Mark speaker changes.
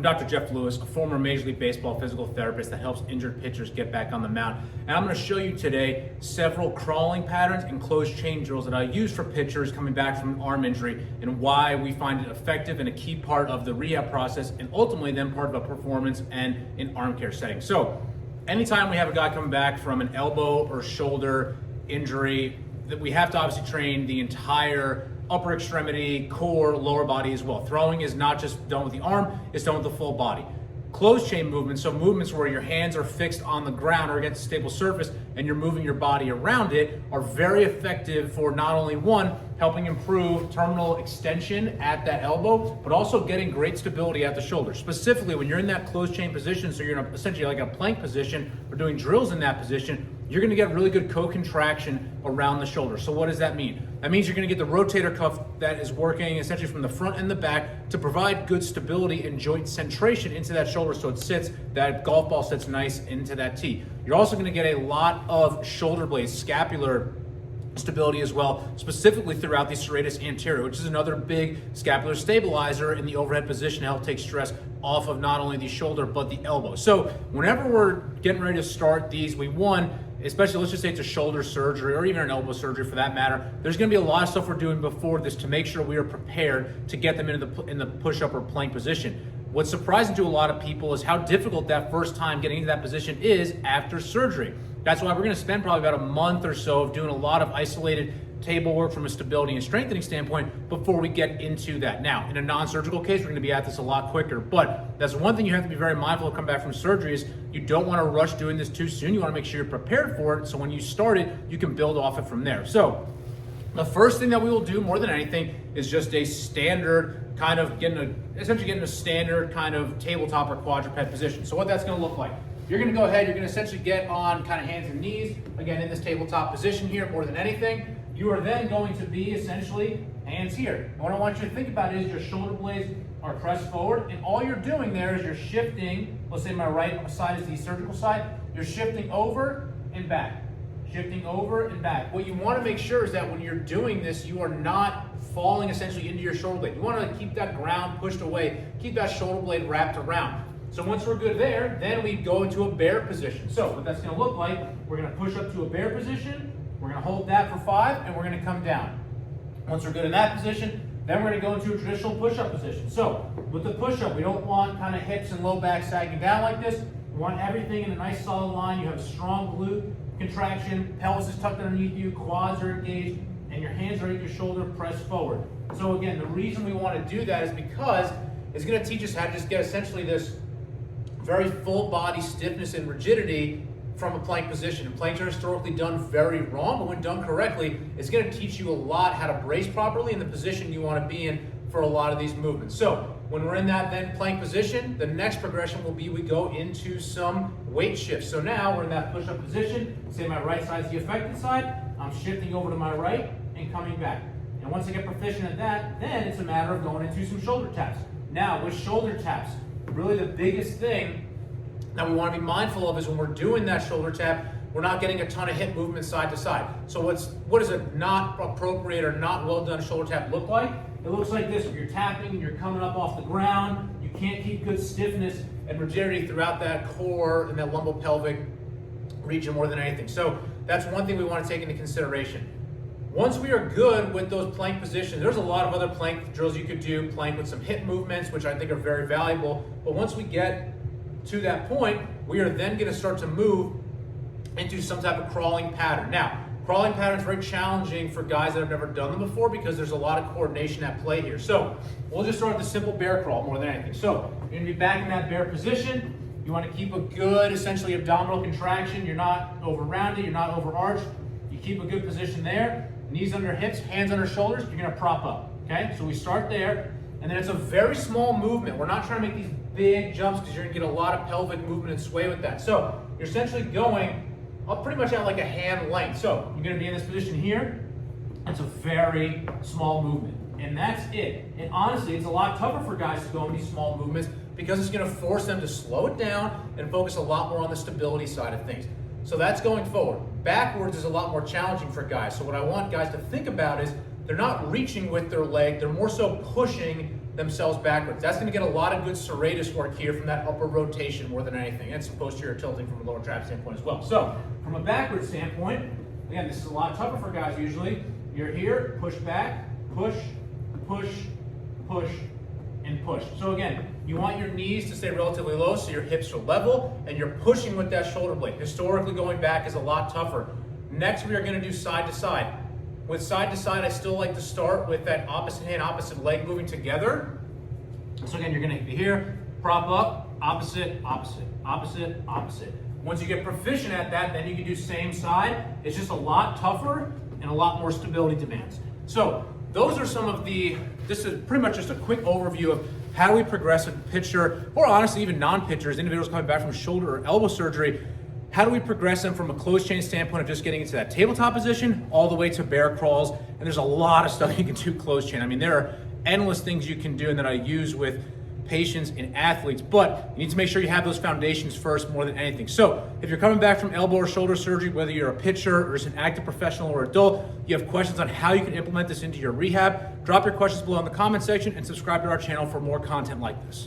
Speaker 1: Dr. Jeff Lewis, a former Major League Baseball physical therapist that helps injured pitchers get back on the mound. And I'm going to show you today several crawling patterns and closed chain drills that I use for pitchers coming back from an arm injury and why we find it effective and a key part of the rehab process and ultimately then part of a performance and an arm care setting. So anytime we have a guy coming back from an elbow or shoulder injury, that we have to obviously train the entire upper extremity, core, lower body as well. Throwing is not just done with the arm, it's done with the full body. Closed chain movements, so movements where your hands are fixed on the ground or against a stable surface and you're moving your body around it, are very effective for not only one, helping improve terminal extension at that elbow, but also getting great stability at the shoulder. Specifically, when you're in that closed chain position, so you're in essentially like a plank position, or doing drills in that position, you're gonna get really good co-contraction around the shoulder. So what does that mean? That means you're gonna get the rotator cuff that is working essentially from the front and the back to provide good stability and joint centration into that shoulder so it sits, that golf ball sits nice into that tee. You're also gonna get a lot of shoulder blades, scapular stability as well, specifically throughout the serratus anterior, which is another big scapular stabilizer in the overhead position to help take stress off of not only the shoulder, but the elbow. So whenever we're getting ready to start these, especially let's just say it's a shoulder surgery or even an elbow surgery for that matter, there's gonna be a lot of stuff we're doing before this to make sure we are prepared to get them in the push-up or plank position. What's surprising to a lot of people is how difficult that first time getting into that position is after surgery. That's why we're gonna spend probably about a month or so of doing a lot of isolated table work from a stability and strengthening standpoint before we get into that. Now, in a non-surgical case, we're gonna be at this a lot quicker, but that's one thing you have to be very mindful of coming back from surgery is you don't wanna rush doing this too soon. You wanna make sure you're prepared for it, so when you start it, you can build off it from there. So, the first thing that we will do more than anything is just a standard kind of essentially getting a standard kind of tabletop or quadruped position. So what that's gonna look like. You're gonna go ahead, you're gonna essentially get on kind of hands and knees, again in this tabletop position here more than anything. You are then going to be essentially hands here. And what I want you to think about is your shoulder blades are pressed forward and all you're doing there is you're shifting, let's say my right side is the surgical side, you're shifting over and back. Shifting over and back. What you want to make sure is that when you're doing this, you are not falling essentially into your shoulder blade. You want to keep that ground pushed away, keep that shoulder blade wrapped around. So once we're good there, then we go into a bear position. So what that's going to look like, we're going to push up to a bear position, we're going to hold that for 5, and we're going to come down. Once we're good in that position, then we're going to go into a traditional push-up position. So with the push-up, we don't want kind of hips and low back sagging down like this. We want everything in a nice solid line. You have a strong glute contraction, pelvis is tucked underneath you, quads are engaged, and your hands are at your shoulder pressed forward. So again, the reason we want to do that is because it's going to teach us how to just get essentially this very full body stiffness and rigidity from a plank position. And planks are historically done very wrong, but when done correctly, it's going to teach you a lot how to brace properly in the position you want to be in for a lot of these movements. So when we're in that then plank position, the next progression will be we go into some weight shifts. So now we're in that push-up position. Say my right side is the affected side. I'm shifting over to my right and coming back. And once I get proficient at that, then it's a matter of going into some shoulder taps. Now with shoulder taps, really the biggest thing that we want to be mindful of is when we're doing that shoulder tap, we're not getting a ton of hip movement side to side. So what does a not appropriate or not well done shoulder tap look like? It looks like this. If you're tapping and you're coming up off the ground, you can't keep good stiffness and rigidity throughout that core and that lumbopelvic region more than anything. So that's one thing we want to take into consideration. Once we are good with those plank positions, there's a lot of other plank drills you could do, plank with some hip movements, which I think are very valuable. But once we get to that point, we are then going to start to move into some type of crawling pattern. Now, crawling pattern is very challenging for guys that have never done them before because there's a lot of coordination at play here. So we'll just start with the simple bear crawl more than anything. So you're going to be back in that bear position. You want to keep a good, essentially, abdominal contraction. You're not over-rounded, you're not over-arched. You keep a good position there. Knees under hips, hands under shoulders. You're going to prop up. Okay, so we start there. And then it's a very small movement. We're not trying to make these big jumps because you're going to get a lot of pelvic movement and sway with that. So you're essentially going up pretty much at like a hand length. So you're going to be in this position here. It's a very small movement. And that's it. And honestly, it's a lot tougher for guys to go in these small movements because it's going to force them to slow it down and focus a lot more on the stability side of things. So that's going forward. Backwards is a lot more challenging for guys. So what I want guys to think about is they're not reaching with their leg, they're more so pushing themselves backwards. That's going to get a lot of good serratus work here from that upper rotation more than anything. And some posterior tilting from a lower trap standpoint as well. So from a backward standpoint, again, this is a lot tougher for guys usually. You're here, push back, push, push, push, and push. So again, you want your knees to stay relatively low so your hips are level and you're pushing with that shoulder blade. Historically, going back is a lot tougher. Next, we are going to do side to side. With side to side, I still like to start with that opposite hand, opposite leg moving together. So again, you're going to be here, prop up, opposite, opposite, opposite, opposite. Once you get proficient at that, then you can do same side. It's just a lot tougher and a lot more stability demands. So those are some of this is pretty much just a quick overview of how do we progress a pitcher, or honestly even non-pitchers, individuals coming back from shoulder or elbow surgery. How do we progress them from a closed chain standpoint of just getting into that tabletop position all the way to bear crawls? And there's a lot of stuff you can do closed chain. I mean, there are endless things you can do and that I use with patients and athletes, but you need to make sure you have those foundations first more than anything. So if you're coming back from elbow or shoulder surgery, whether you're a pitcher or just an active professional or adult, you have questions on how you can implement this into your rehab, drop your questions below in the comment section and subscribe to our channel for more content like this.